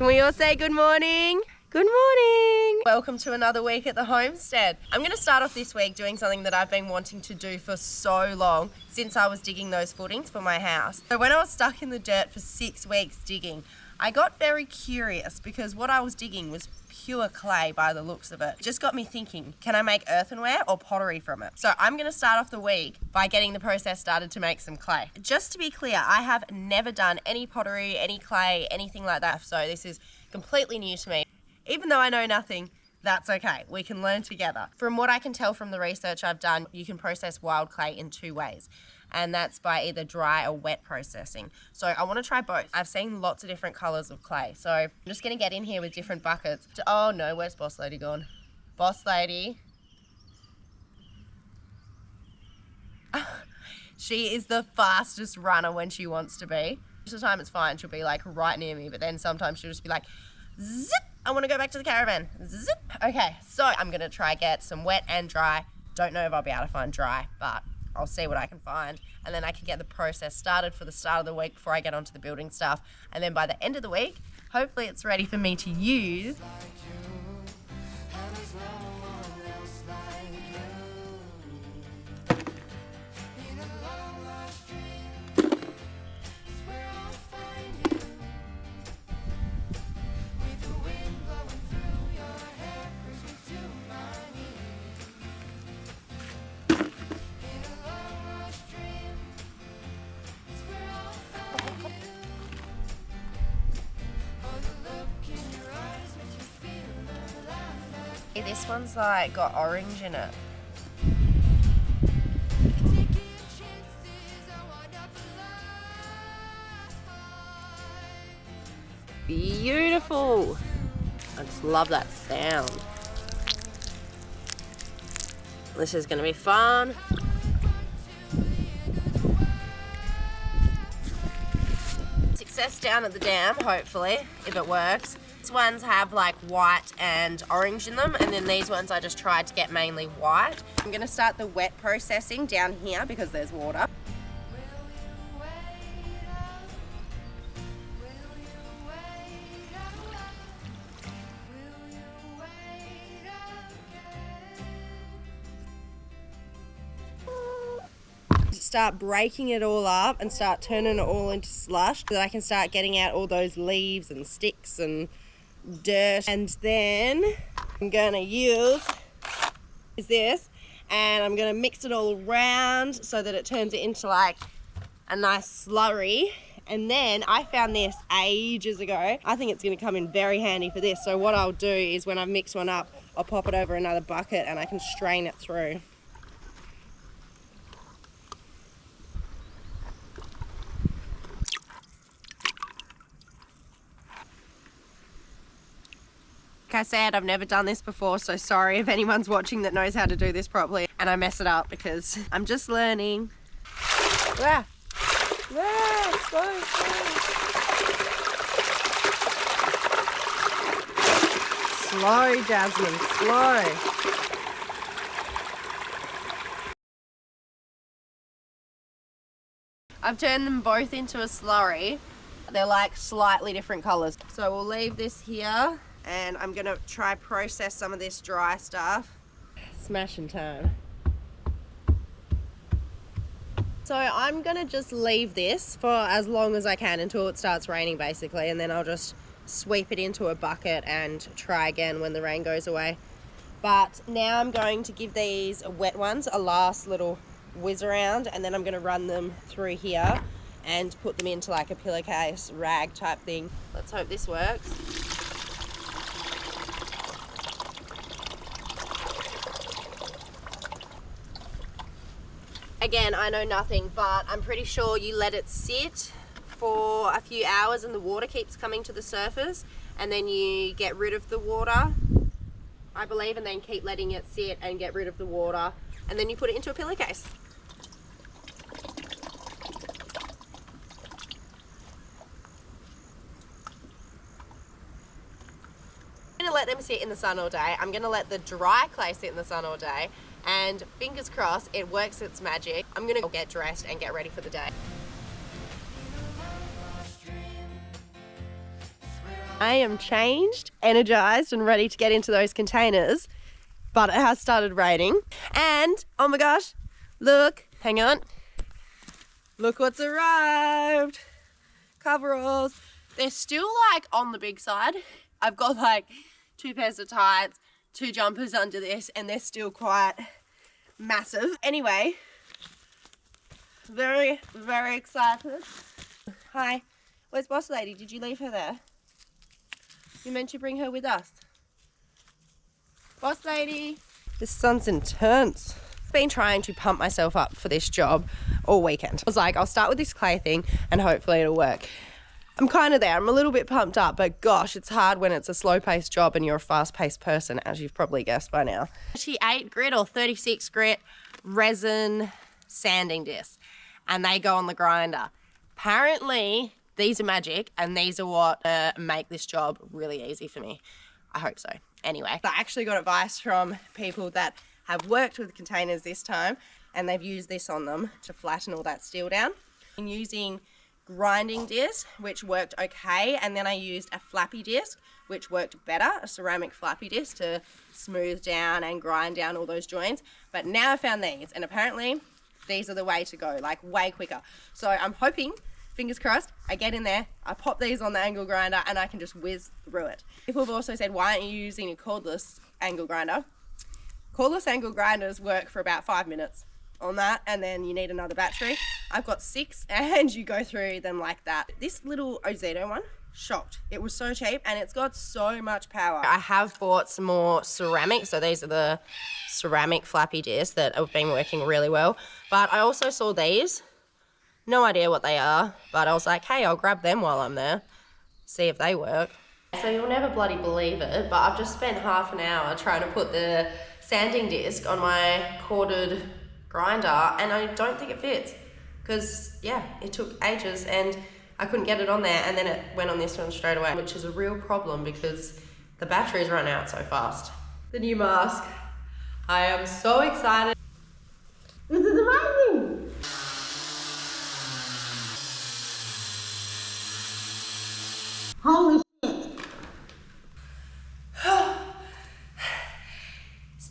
Can we all say good morning? Good morning! Welcome to another week at the homestead. I'm going to start off this week doing something that I've been wanting to do for so long, since I was digging those footings for my house. So when I was stuck in the dirt for 6 weeks digging, I got very curious because what I was digging was pure clay by the looks of it. It just got me thinking, can I make earthenware or pottery from it? So I'm going to start off the week by getting the process started to make some clay. Just to be clear, I have never done any pottery, any clay, anything like that. So this is completely new to me. Even though I know nothing, that's okay. We can learn together. From what I can tell from the research I've done, you can process wild clay in 2 ways. And that's by either dry or wet processing. So I want to try both. I've seen lots of different colors of clay. So I'm just going to get in here with different buckets. Oh no, where's Boss Lady gone? Boss Lady. She is the fastest runner when she wants to be. Most of the time it's fine. She'll be like right near me. But then sometimes she'll just be like, zip, I want to go back to the caravan. Zip. Okay, so I'm going to try get some wet and dry. Don't know if I'll be able to find dry, but I'll see what I can find, and then I can get the process started for the start of the week before I get onto the building stuff. And then by the end of the week, hopefully it's ready for me to use. This one's like got orange in it. Beautiful. I just love that sound. This is going to be fun. Success down at the dam, hopefully, if it works. These ones have like white and orange in them, and then these ones I just tried to get mainly white. I'm going to start the wet processing down here because there's water. Start breaking it all up and start turning it all into slush so that I can start getting out all those leaves and sticks and dirt. And then I'm gonna use this, and I'm gonna mix it all around so that it turns it into like a nice slurry. And then I found this ages ago. I think it's gonna come in very handy for this. So what I'll do is when I've mixed one up, I'll pop it over another bucket and I can strain it through. Like I said, I've never done this before, so sorry if anyone's watching that knows how to do this properly and I mess it up because I'm just learning. Ah. Ah, slow, slow. Slow, Jasmine, slow. I've turned them both into a slurry. They're like slightly different colours. So we'll leave this here. And I'm gonna try process some of this dry stuff. Smashing time. So I'm gonna just leave this for as long as I can until it starts raining basically, and then I'll just sweep it into a bucket and try again when the rain goes away. But now I'm going to give these wet ones a last little whiz around, and then I'm gonna run them through here and put them into like a pillowcase rag type thing. Let's hope this works. Again, I know nothing, but I'm pretty sure you let it sit for a few hours and the water keeps coming to the surface, and then you get rid of the water, I believe, and then keep letting it sit and get rid of the water, and then you put it into a pillowcase. I'm going to let them sit in the sun all day. I'm going to let the dry clay sit in the sun all day. And fingers crossed it works its magic. I'm gonna go get dressed and get ready for the day. I am changed, energized, and ready to get into those containers, but it has started raining. And, oh my gosh, look, hang on. Look what's arrived. Coveralls. They're still like on the big side. I've got like 2 pairs of tights, 2 jumpers under this, and they're still quite massive. Anyway, very, very excited. Hi, where's boss lady? Did you leave her there? You meant to bring her with us. Boss lady. This sun's intense. I've been trying to pump myself up for this job all weekend. I was like, I'll start with this clay thing and hopefully it'll work. I'm kind of there. I'm a little bit pumped up, but gosh, it's hard when it's a slow-paced job and you're a fast-paced person, as you've probably guessed by now. 38 grit or 36 grit resin sanding discs, and they go on the grinder. Apparently, these are magic, and these are what make this job really easy for me. I hope so. Anyway, I actually got advice from people that have worked with containers this time, and they've used this on them to flatten all that steel down. I'm using grinding disc, which worked okay, and then I used a flappy disc, which worked better, a ceramic flappy disc to smooth down and grind down all those joints. But now I found these, and apparently these are the way to go, like way quicker. So I'm hoping, fingers crossed, I get in there, I pop these on the angle grinder, and I can just whiz through it. People have also said, why aren't you using a cordless angle grinder? Cordless angle grinders work for about 5 minutes on that, and then you need another battery. I've got 6, and you go through them like that. This little Ozito one, shocked. It was so cheap, and it's got so much power. I have bought some more ceramic, so these are the ceramic flappy discs that have been working really well. But I also saw these. No idea what they are, but I was like, hey, I'll grab them while I'm there, see if they work. So you'll never bloody believe it, but I've just spent half an hour trying to put the sanding disc on my corded grinder, and I don't think it fits, because yeah, it took ages and I couldn't get it on there, and then it went on this one straight away, which is a real problem because the batteries run out so fast. The new mask. I am so excited. This is amazing. Holy shit.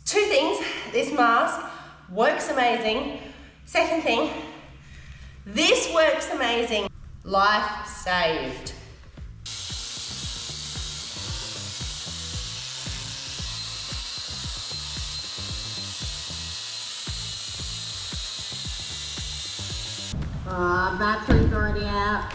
2 things. This mask works amazing. Second thing, this works amazing. Life saved. Battery's already out.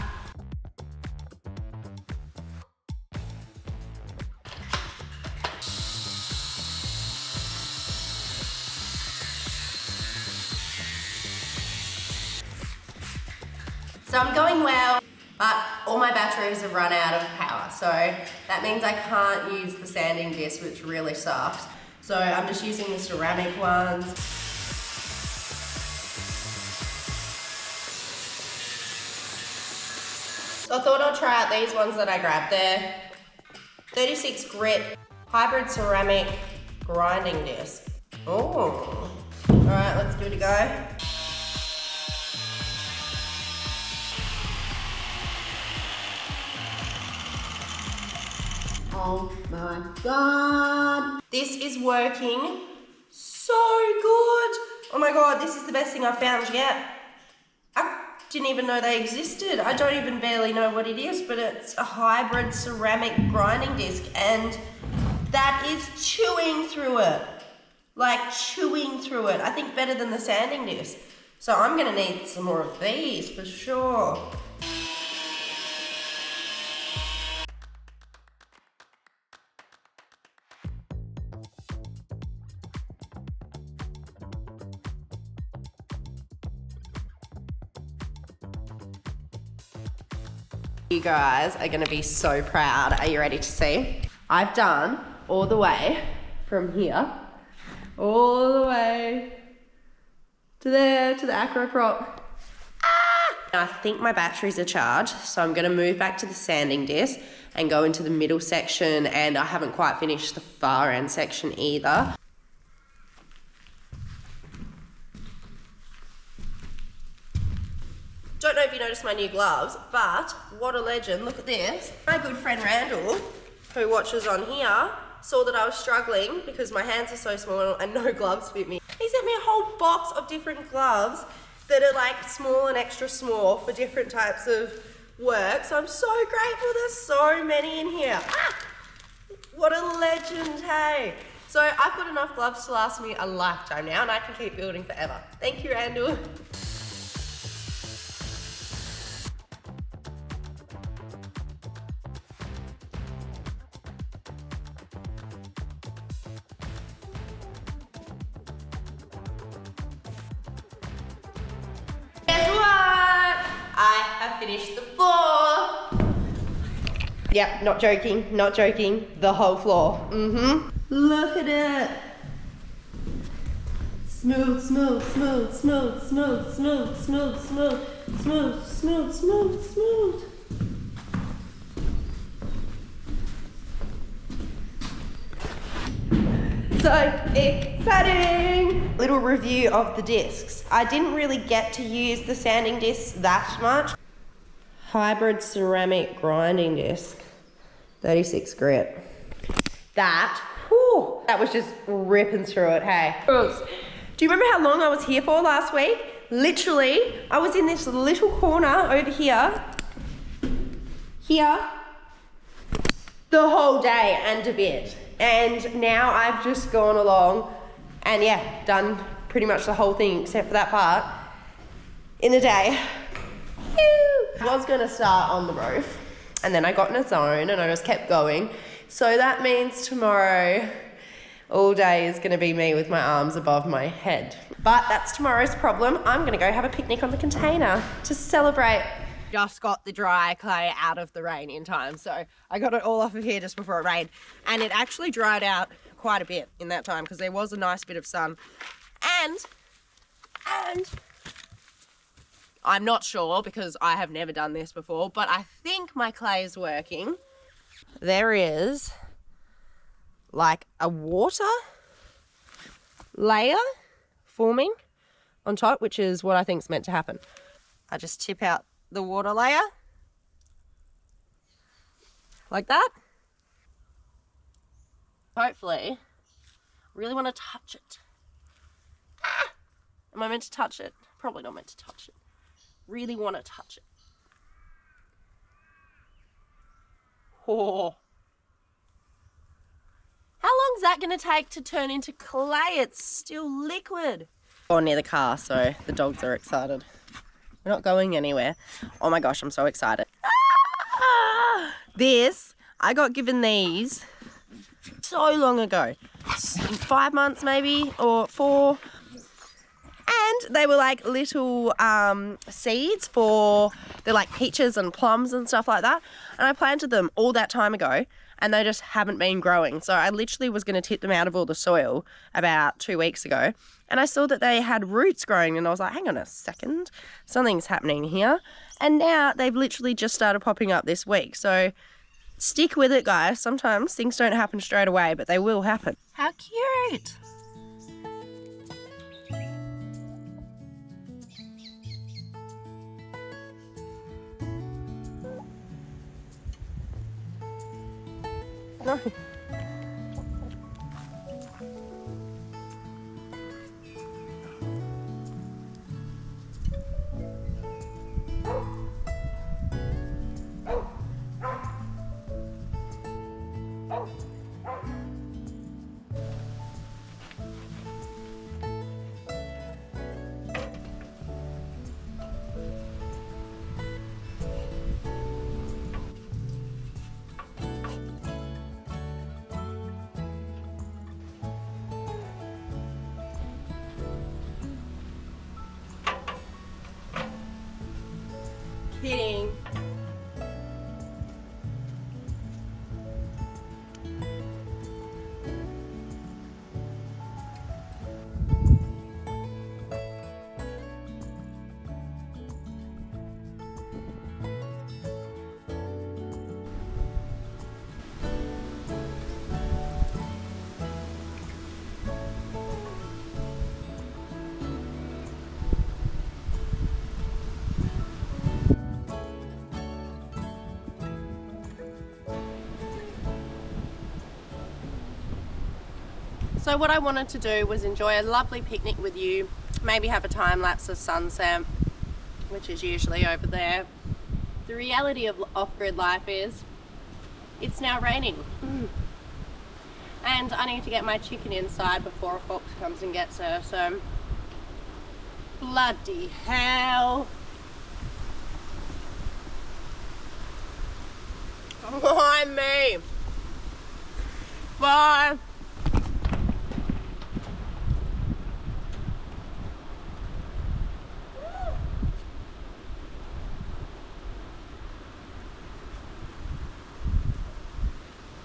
So I'm going well, but all my batteries have run out of power. So that means I can't use the sanding disc, which really sucks. So I'm just using the ceramic ones. So I thought I'd try out these ones that I grabbed. They're 36 grit hybrid ceramic grinding disc. Oh, all right, let's give it a go. Oh my God. This is working so good. Oh my God, this is the best thing I've found yet. I didn't even know they existed. I don't even barely know what it is, but it's a hybrid ceramic grinding disc, and that is chewing through it. Like chewing through it. I think better than the sanding disc. So I'm gonna need some more of these for sure. You guys are gonna be so proud. Are you ready to see? I've done all the way from here, all the way to there, to the acro prop. I think my batteries are charged, so I'm gonna move back to the sanding disc and go into the middle section, and I haven't quite finished the far end section either. Don't know if you noticed my new gloves, but what a legend, look at this. My good friend Randall, who watches on here, saw that I was struggling because my hands are so small and no gloves fit me. He sent me a whole box of different gloves that are like small and extra small for different types of work. So I'm so grateful there's so many in here. Ah, what a legend, hey. So I've got enough gloves to last me a lifetime now and I can keep building forever. Thank you, Randall. Finish the floor. Yep, not joking, the whole floor. Look at it. Smooth, smooth, smooth, smooth, smooth, smooth, smooth, smooth, smooth, smooth, smooth, smooth. So exciting! Little review of the discs. I didn't really get to use the sanding discs that much. Hybrid ceramic grinding disc, 36 grit. That was just ripping through it, hey. Do you remember how long I was here for last week? Literally, I was in this little corner over here, the whole day and a bit. And now I've just gone along and yeah, done pretty much the whole thing except for that part in a day. I was gonna start on the roof and then I got in a zone and I just kept going. So that means tomorrow all day is gonna be me with my arms above my head. But that's tomorrow's problem. I'm gonna go have a picnic on the container to celebrate. Just got the dry clay out of the rain in time. So I got it all off of here just before it rained. And it actually dried out quite a bit in that time because there was a nice bit of sun. And I'm not sure because I have never done this before, but I think my clay is working. There is like a water layer forming on top, which is what I think is meant to happen. I just tip out the water layer like that. Hopefully, I really want to touch it. Ah! Am I meant to touch it? Probably not meant to touch it. Really want to touch it. Oh. How long is that going to take to turn into clay? It's still liquid. Or near the car, so the dogs are excited. We're not going anywhere. Oh my gosh, I'm so excited. Ah! I got given these so long ago. 5 months maybe, or 4. And they were like little seeds for, they're like peaches and plums and stuff like that. And I planted them all that time ago and they just haven't been growing. So I literally was going to tip them out of all the soil about 2 weeks ago. And I saw that they had roots growing and I was like, hang on a second, something's happening here. And now they've literally just started popping up this week. So stick with it, guys. Sometimes things don't happen straight away, but they will happen. How cute. No. Kidding. So what I wanted to do was enjoy a lovely picnic with you, maybe have a time lapse of sunset, which is usually over there. The reality of off-grid life is it's now raining. And I need to get my chicken inside before a fox comes and gets her, so bloody hell. Why me? Bye.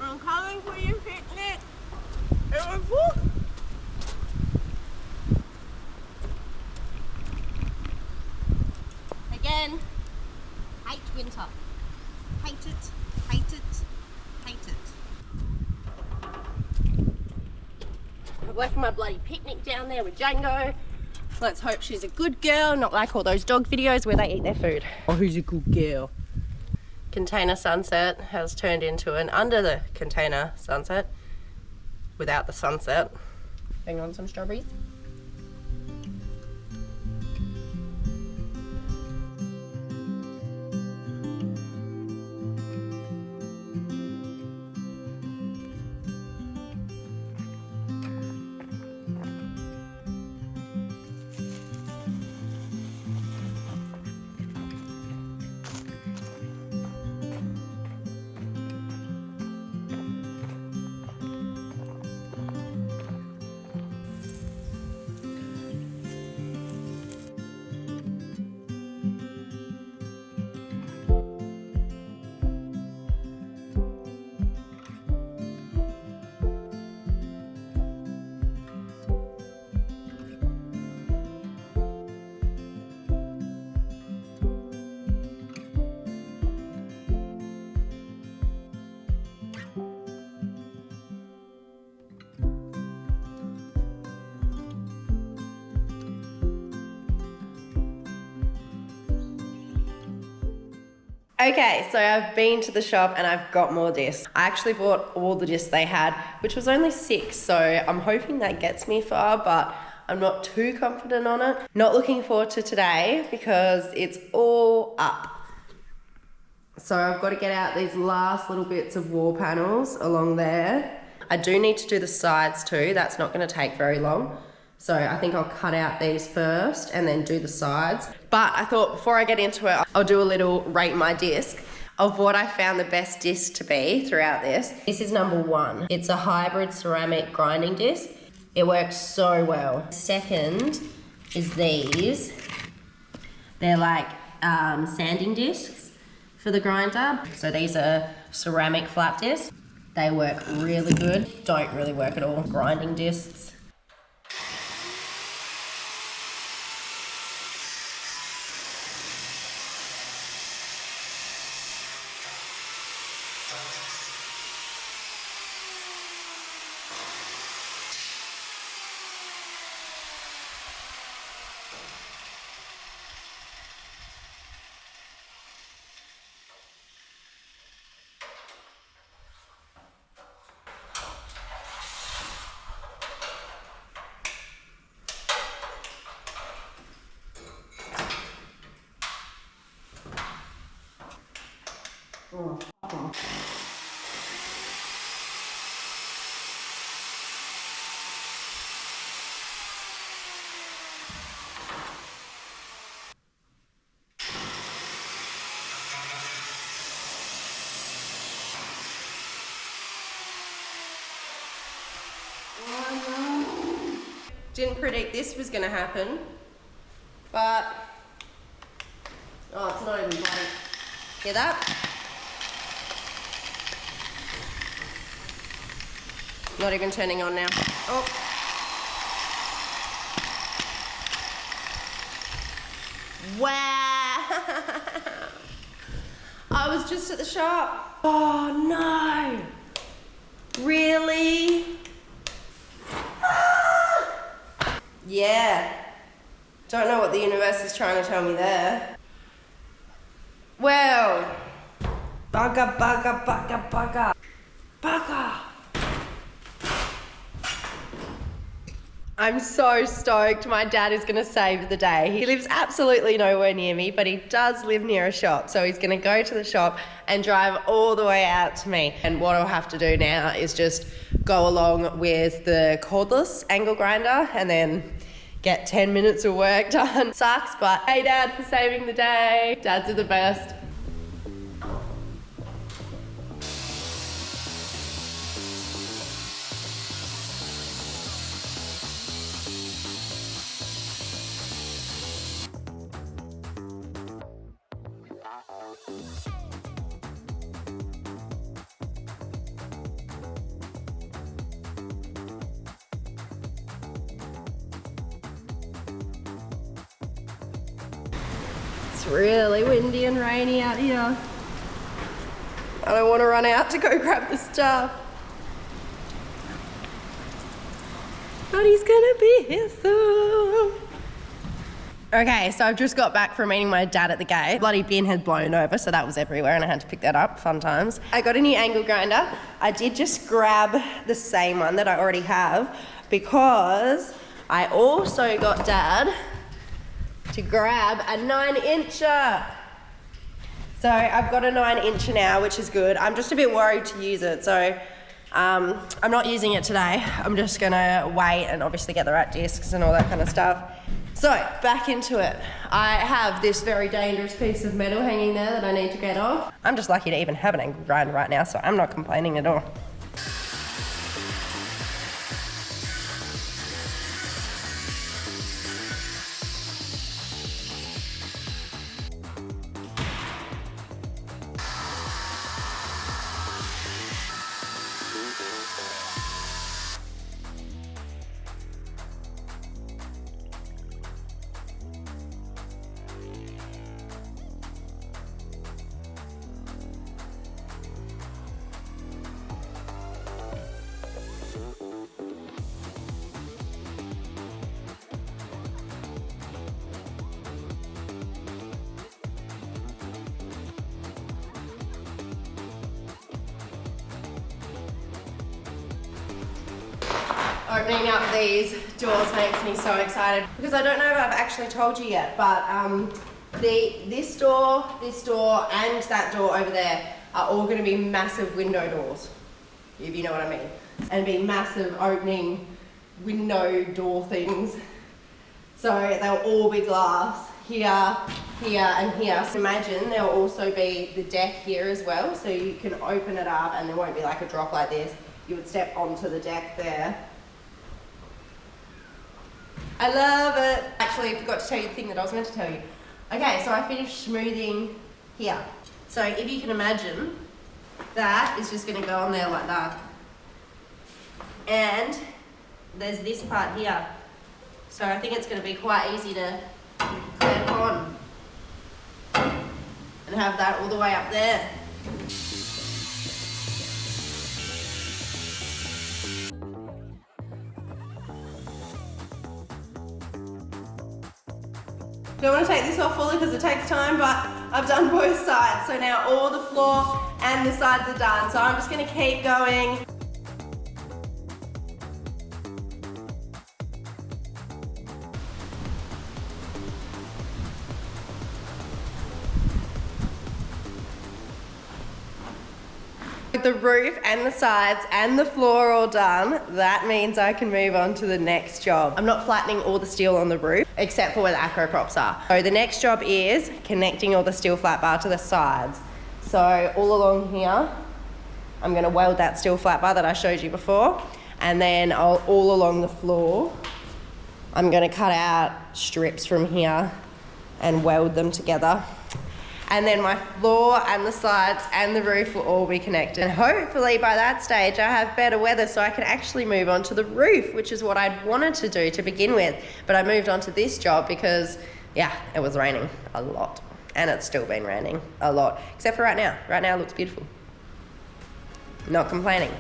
I'm coming for your picnic. Again, hate winter. Hate it, hate it, hate it. I've left my bloody picnic down there with Django. Let's hope she's a good girl, not like all those dog videos where they eat their food. Oh, who's a good girl? Container sunset has turned into an under the container sunset without the sunset. Bring on some strawberries. Okay, so I've been to the shop and I've got more discs. I actually bought all the discs they had, which was only 6, so I'm hoping that gets me far, but I'm not too confident on it. Not looking forward to today because it's all up. So I've got to get out these last little bits of wall panels along there. I do need to do the sides too. That's not going to take very long. So I think I'll cut out these first and then do the sides. But I thought before I get into it, I'll do a little rate my disc of what I found the best disc to be throughout this. This is number 1. It's a hybrid ceramic grinding disc. It works so well. Second is these. They're like sanding discs for the grinder. So these are ceramic flat discs. They work really good. Don't really work at all. Grinding discs. Oh, fuck off. Didn't predict this was going to happen, but oh, it's not even bloody. Hear that? Not even turning on now. Oh. Wow. I was just at the shop. Oh no. Really? Yeah. Don't know what the universe is trying to tell me there. Well. Bugger, bugger, bugger, bugger. Bugger. I'm so stoked. My dad is gonna save the day. He lives absolutely nowhere near me, but he does live near a shop. So he's gonna go to the shop and drive all the way out to me. And what I'll have to do now is just go along with the cordless angle grinder and then get 10 minutes of work done. Sucks, but hey Dad for saving the day. Dads are the best. It's really windy and rainy out here. I don't want to run out to go grab the stuff. But he's gonna be here soon. Okay, so I've just got back from meeting my dad at the gate. Bloody bin had blown over, so that was everywhere and I had to pick that up, fun times. I got a new angle grinder. I did just grab the same one that I already have because I also got Dad to grab a 9-incher. So I've got a 9-incher now, which is good. I'm just a bit worried to use it, so I'm not using it today. I'm just gonna wait and obviously get the right discs and all that kind of stuff. So back into it. I have this very dangerous piece of metal hanging there that I need to get off. I'm just lucky to even have an angle grinder right now, so I'm not complaining at all. Opening up these doors makes me so excited because I don't know if I've actually told you yet, but this door, and that door over there are all going to be massive window doors, if you know what I mean, and be massive opening window door things. So they'll all be glass here, here, and here. So imagine there'll also be the deck here as well, so you can open it up and there won't be like a drop like this. You would step onto the deck there. I love it. Actually, I forgot to tell you the thing that I was meant to tell you. Okay, so I finished smoothing here. So if you can imagine, that is just gonna go on there like that. And there's this part here. So I think it's gonna be quite easy to clamp on and have that all the way up there. Don't want to take this off fully because it takes time, but I've done both sides. So now all the floor and the sides are done. So I'm just going to keep going. With the roof and the sides and the floor all done, that means I can move on to the next job. I'm not flattening all the steel on the roof, except for where the acro props are. So the next job is connecting all the steel flat bar to the sides. So all along here, I'm gonna weld that steel flat bar that I showed you before, and then all along the floor, I'm gonna cut out strips from here and weld them together. And then my floor and the sides and the roof will all be connected. And hopefully by that stage I have better weather so I can actually move on to the roof, which is what I'd wanted to do to begin with. But I moved on to this job because, yeah, it was raining a lot. And it's still been raining a lot, except for right now. Right now it looks beautiful. Not complaining.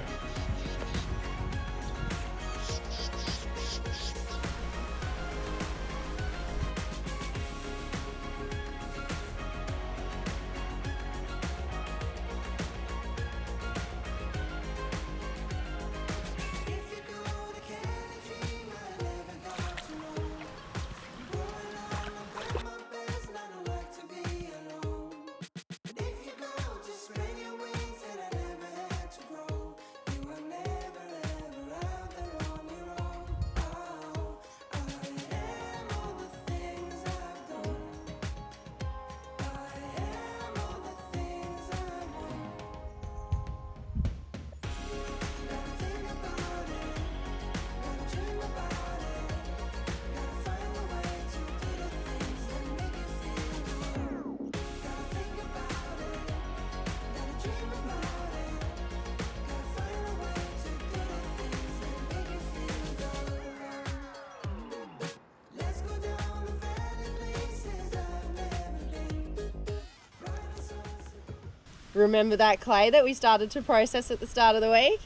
Remember that clay that we started to process at the start of the week?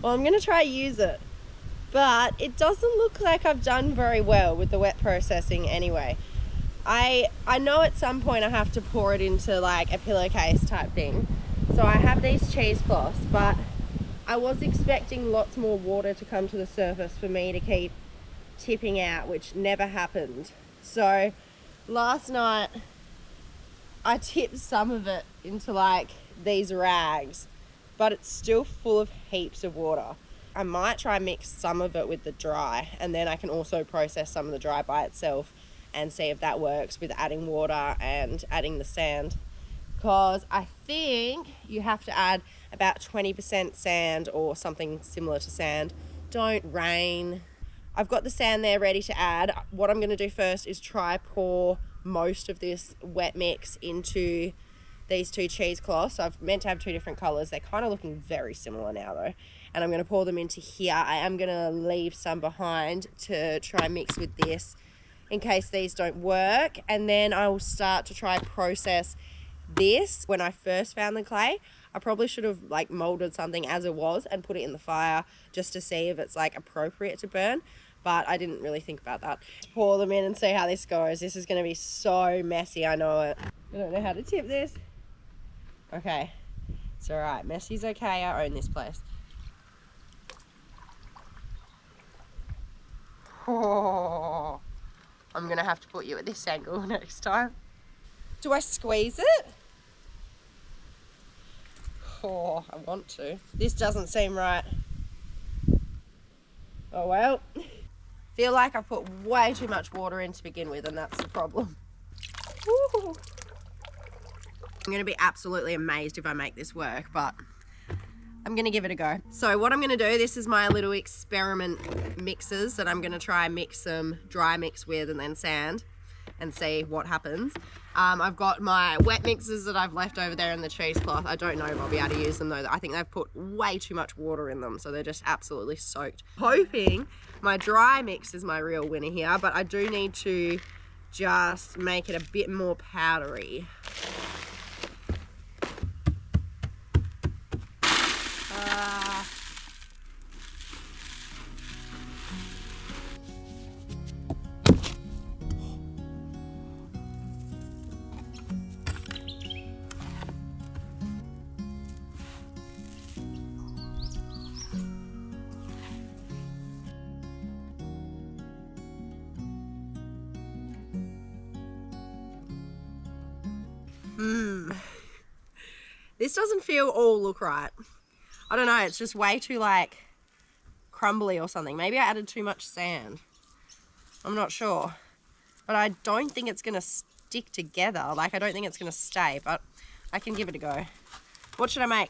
Well, I'm going to try use it. But it doesn't look like I've done very well with the wet processing anyway. I know at some point I have to pour it into like a pillowcase type thing. So I have these cheesecloths, but I was expecting lots more water to come to the surface for me to keep tipping out, which never happened. So last night I tipped some of it into like these rags, but it's still full of heaps of water. I might try and mix some of it with the dry, and then I can also process some of the dry by itself and see if that works with adding water and adding the sand. Because I think you have to add about 20% sand or something similar to sand. Don't rain. I've got the sand there ready to add. What I'm going to do first is try pour most of this wet mix into these two cheesecloths. So I've meant to have two different colours. They're kind of looking very similar now though. And I'm going to pour them into here. I am going to leave some behind to try and mix with this in case these don't work. And then I will start to try and process this. When I first found the clay, I probably should have like molded something as it was and put it in the fire just to see if it's like appropriate to burn. But I didn't really think about that. Pour them in and see how this goes. This is going to be so messy, I know it. I don't know how to tip this. Okay, it's all right. Messy's okay. I own this place. Oh, I'm gonna have to put you at this angle next time. Do I squeeze it? Oh, I want to. This doesn't seem right. Oh well. Feel like I put way too much water in to begin with, and that's the problem. Woo. I'm gonna be absolutely amazed if I make this work, but I'm gonna give it a go. So what I'm gonna do, this is my little experiment mixes that I'm gonna try and mix some dry mix with and then sand and see what happens. I've got my wet mixes that I've left over there in the cheesecloth. I don't know if I'll be able to use them though. I think they've put way too much water in them, so they're just absolutely soaked. Hoping my dry mix is my real winner here, but I do need to just make it a bit more powdery. This doesn't feel all look right. I don't know, it's just way too like crumbly or something. Maybe I added too much sand. I'm not sure. But I don't think it's gonna stick together. Like I don't think it's gonna stay, but I can give it a go. What should I make?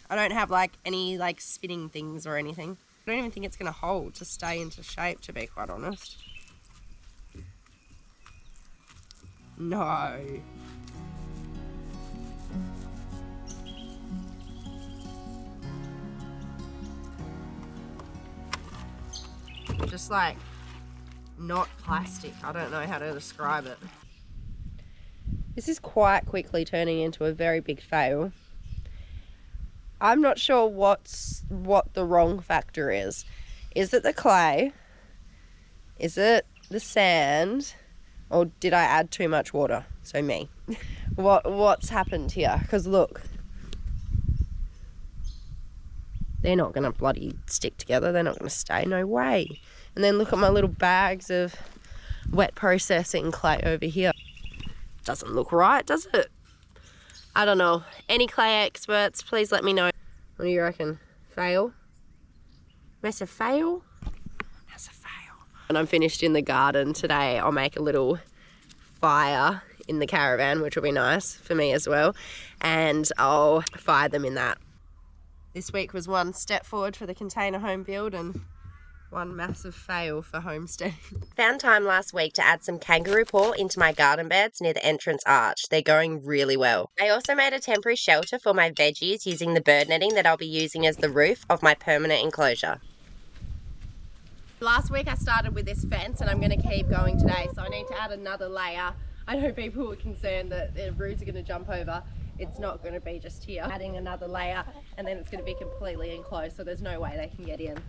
I don't have like any like spinning things or anything. I don't even think it's gonna hold to stay into shape, to be quite honest. No. Just like not plastic. I don't know how to describe it. This is quite quickly turning into a very big fail. I'm not sure what the wrong factor is. Is it the clay? Is it the sand? Or did I add too much water? So me. What's happened here? Because look, they're not going to bloody stick together. They're not going to stay. No way. And then look at my little bags of wet processing clay over here. Doesn't look right, does it? I don't know. Any clay experts, please let me know. What do you reckon? Fail? That's a fail? That's a fail. When I'm finished in the garden today, I'll make a little fire in the caravan, which will be nice for me as well. And I'll fire them in that. This week was one step forward for the container home build and one massive fail for homesteading. Found time last week to add some kangaroo paw into my garden beds near the entrance arch. They're going really well. I also made a temporary shelter for my veggies using the bird netting that I'll be using as the roof of my permanent enclosure. Last week I started with this fence and I'm going to keep going today, so I need to add another layer. I know people were concerned that the roots are going to jump over. It's not going to be just here. Adding another layer and then it's going to be completely enclosed, so there's no way they can get in.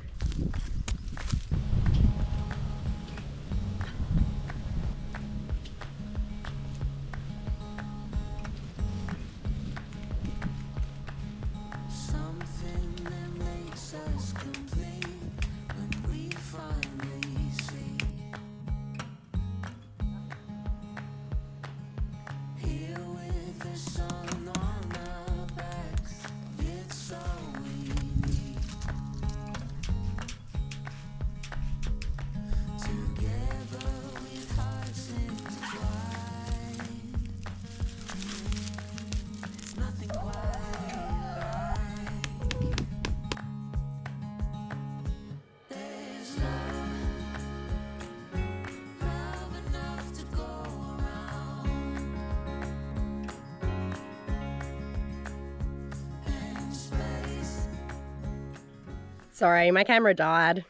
Sorry, my camera died.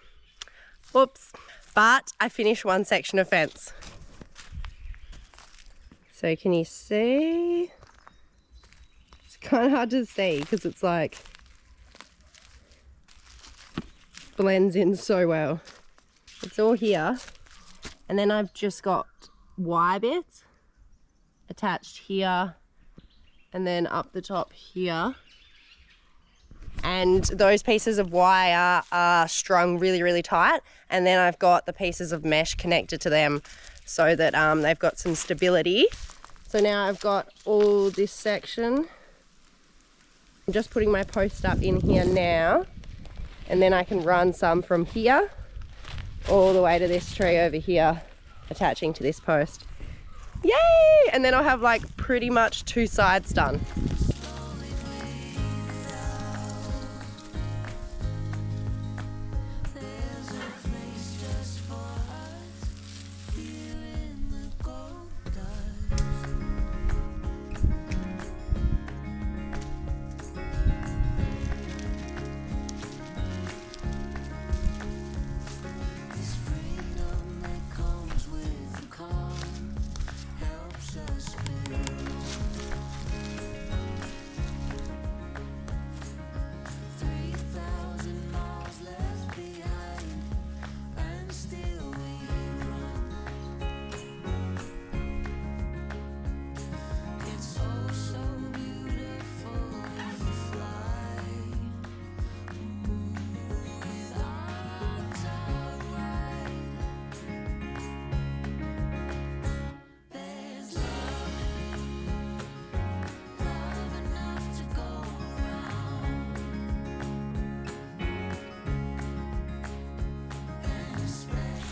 Whoops. But I finished one section of fence. So can you see? It's kind of hard to see because it's like blends in so well. It's all here. And then I've just got wire bits attached here and then up the top here. And those pieces of wire are strung really, really tight. And then I've got the pieces of mesh connected to them so that they've got some stability. So now I've got all this section. I'm just putting my post up in here now. And then I can run some from here all the way to this tree over here, attaching to this post. Yay! And then I'll have like pretty much 2 sides done.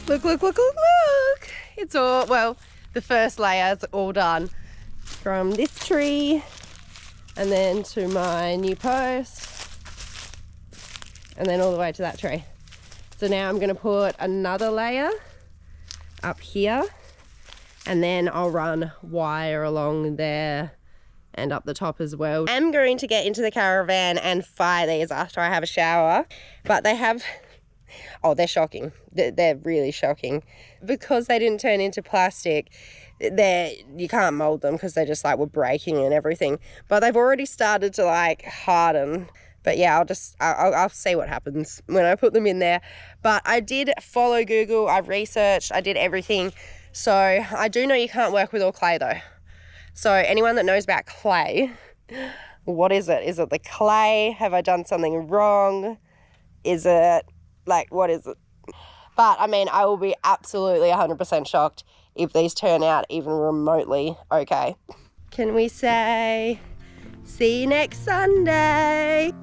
Look, look, look, look, look. It's all, well, the first layer's all done. From this tree and then to my new post and then all the way to that tree. So now I'm gonna put another layer up here and then I'll run wire along there and up the top as well. I'm going to get into the caravan and fire these after I have a shower, but they have, oh, they're shocking. They're really shocking. Because they didn't turn into plastic, you can't mold them because they just like were breaking and everything. But they've already started to like harden. But yeah, I'll see what happens when I put them in there. But I did follow Google, I researched, I did everything. So I do know you can't work with all clay though. So anyone that knows about clay, what is it? Is it the clay? Have I done something wrong? Is it like, what is it? But I mean, I will be absolutely 100% shocked if these turn out even remotely okay. Can we say, see you next Sunday?